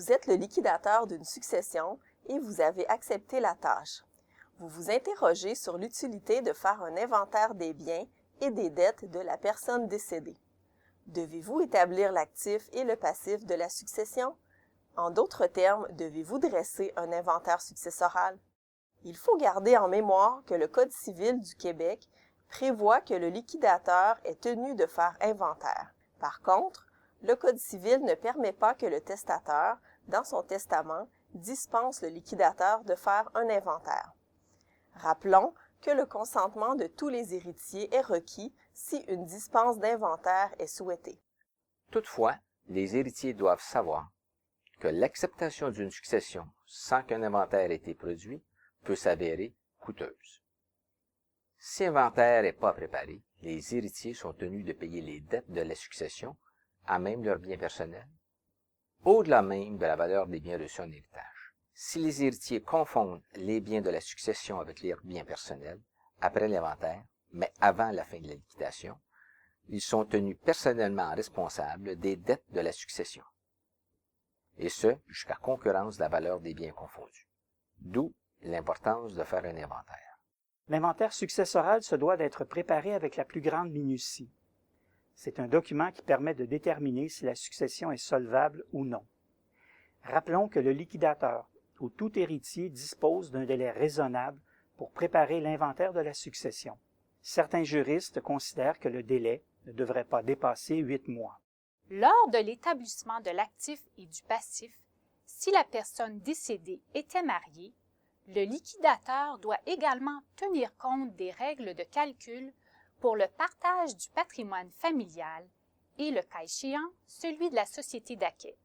Vous êtes le liquidateur d'une succession et vous avez accepté la tâche. Vous vous interrogez sur l'utilité de faire un inventaire des biens et des dettes de la personne décédée. Devez-vous établir l'actif et le passif de la succession? En d'autres termes, devez-vous dresser un inventaire successoral? Il faut garder en mémoire que le Code civil du Québec prévoit que le liquidateur est tenu de faire inventaire. Par contre, le Code civil ne permet pas que le testateur, dans son testament, dispense le liquidateur de faire un inventaire. Rappelons que le consentement de tous les héritiers est requis si une dispense d'inventaire est souhaitée. Toutefois, les héritiers doivent savoir que l'acceptation d'une succession sans qu'un inventaire ait été produit peut s'avérer coûteuse. Si l'inventaire n'est pas préparé, les héritiers sont tenus de payer les dettes de la succession à même leurs biens personnels, au-delà même de la valeur des biens reçus en héritage. Si les héritiers confondent les biens de la succession avec leurs biens personnels, après l'inventaire, mais avant la fin de la liquidation, ils sont tenus personnellement responsables des dettes de la succession, et ce, jusqu'à concurrence de la valeur des biens confondus. D'où l'importance de faire un inventaire. L'inventaire successoral se doit d'être préparé avec la plus grande minutie. C'est un document qui permet de déterminer si la succession est solvable ou non. Rappelons que le liquidateur ou tout héritier dispose d'un délai raisonnable pour préparer l'inventaire de la succession. Certains juristes considèrent que le délai ne devrait pas dépasser 8 mois. Lors de l'établissement de l'actif et du passif, si la personne décédée était mariée, le liquidateur doit également tenir compte des règles de calcul pour le partage du patrimoine familial et, le cas échéant, celui de la société d'acquêt.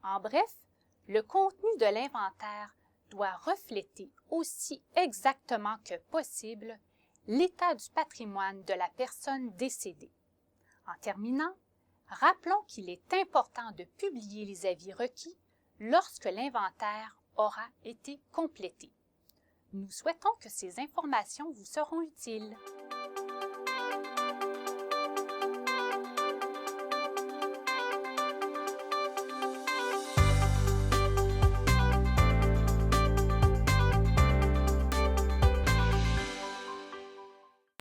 En bref, le contenu de l'inventaire doit refléter aussi exactement que possible l'état du patrimoine de la personne décédée. En terminant, rappelons qu'il est important de publier les avis requis lorsque l'inventaire aura été complété. Nous souhaitons que ces informations vous seront utiles.